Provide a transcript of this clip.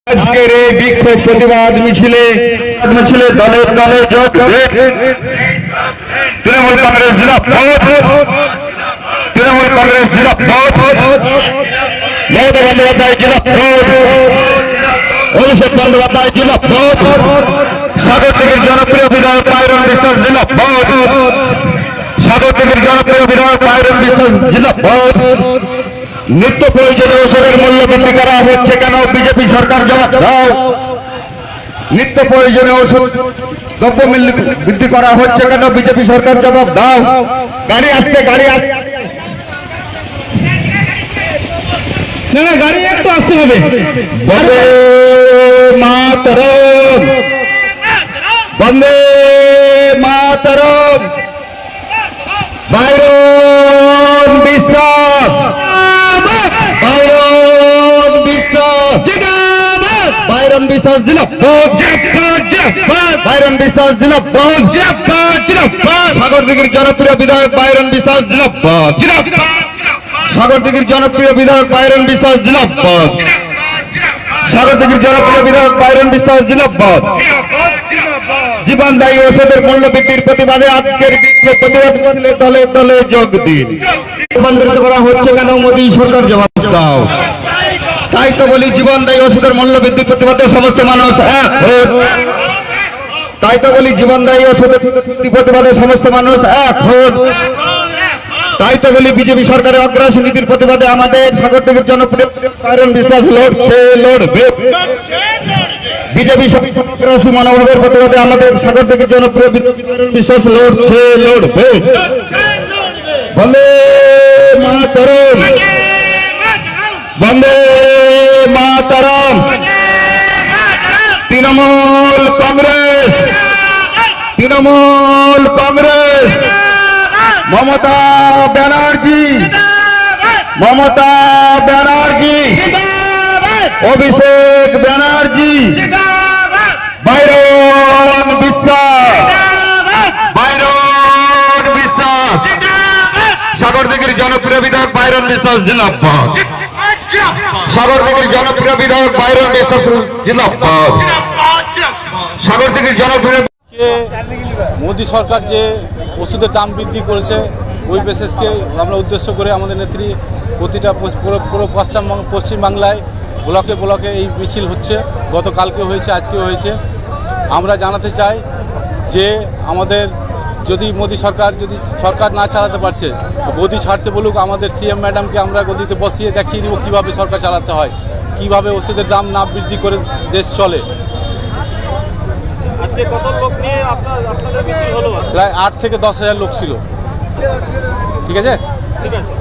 আজকের এই বিক্ষোভ প্রতিবাদ মিছিলে দলে দলে যোগ তৃণমূল কংগ্রেস জিন্দাবাদ, তৃণমূল কংগ্রেস জিন্দাবাদ, মমতা বন্দ্যোপাধ্যায় জিন্দাবাদ, অভিষেক বন্দ্যোপাধ্যায় জিন্দাবাদ, স্বাগতিকের জনপ্রিয় বিধায়ক পায়রন বিশ্বাস জিন্দাবাদ, স্বাগতিকের জনপ্রিয় বিধায়ক পায়রন বিশ্বাস জিন্দাবাদ। নিত্য প্রয়োজনীয় ওষুধের মূল্য বৃদ্ধি করা হচ্ছে কেন? বিজেপি সরকার জবাব দাও। নিত্য প্রয়োজনীয় ওষুধ দ্রব্য মূল্য বৃদ্ধি করা হচ্ছে কেন? বিজেপি সরকার জবাব দাও। গাড়ি আসতে গাড়ি গাড়ি একটু আসতে হবে। বন্দে মাতরম, বন্দে মাতরম, পায়রন বিশ্বাস, পায়রন বিশ্বাস, পায়রন বিশ্বাস জিন্দাবাদ, পায়রন বিশ্বাস জিন্দাবাদ, সাগরদিঘির জনপ্রিয় বিধায়ক পায়রন বিশ্বাস জিন্দাবাদ, সাগরদিঘির জনপ্রিয় বিধায়ক পায়রন বিশ্বাস জিন্দাবাদ, সাগরদিঘির জনপ্রিয় বিধায়ক পায়রন বিশ্বাস জিন্দাবাদ। জীবনদায়ী ওষুধের মূল্য বৃদ্ধির প্রতিবাদে আজকের বিক্ষোভ প্রতিবাদ করলে দলে দলে যোগ দিন। রূপান্তরিত করা হচ্ছে কেন? মোদী সরকার জবাব দাও। তাই তো বলি জীবনদায়ী ওষুধের মূল্য বৃদ্ধির প্রতিবাদে সমস্ত মানুষ এক হোক। তাই তো বলি জীবনদায়ী ওষুধের প্রতিবাদে সমস্ত মানুষ এক হোক। তাই তো বলি বিজেপি সরকারের অগ্রাসী নীতির প্রতিবাদে আমাদের সাগরদিঘির জনপ্রিয় পায়রন বিশ্বাস লড়ছে, লড়বে। বিজেপি অগ্রাসী মনোভাবের প্রতিবাদে আমাদের সাগরদিঘির জনপ্রিয় বিশ্বাস লড়ছে, লড়বে। বন্দে মাতরম, বন্দে মাতরম, তৃণমূল কংগ্রেস, তৃণমূল কংগ্রেস, মমতা ব্যানার্জি, মমতা ব্যানার্জি, অভিষেক ব্যানার্জি, পায়রন বিশ্বাস, পায়রন বিশ্বাস, সাগরদিঘির জনপ্রিয় বিধায়ক পায়রন বিশ্বাস জিন্দাবাদ, সাগরদিঘির জনপ্রিয় বিধায়ক পায়রন বিশ্বাস জিন্দাবাদ, সাগরদিঘির জনপ্রিয়। মোদী সরকার যে ওষুধের দাম বৃদ্ধি করেছে ওই বেসিসকে আমরা উদ্দেশ্য করে আমাদের নেত্রী প্রতিটা পুরো পশ্চিমবাংলায় ব্লকে ব্লকে এই মিছিল হচ্ছে। গতকালকে হয়েছে, আজকেও হয়েছে। আমরা জানাতে চাই যে আমাদের যদি মোদী সরকার যদি সরকার না চালাতে পারছে তো গদি ছাড়তে বলুক। আমাদের সিএম ম্যাডামকে আমরা গদিতে বসিয়ে দেখিয়ে দিব কীভাবে সরকার চালাতে হয়, কিভাবে ওষুধের দাম না বৃদ্ধি করে দেশ চলে। আজকে কত লোক নিয়ে আপনাদের মিছিল হলো? প্রায় 8 থেকে 10 হাজার লোক ছিল। ঠিক আছে, ঠিক আছে।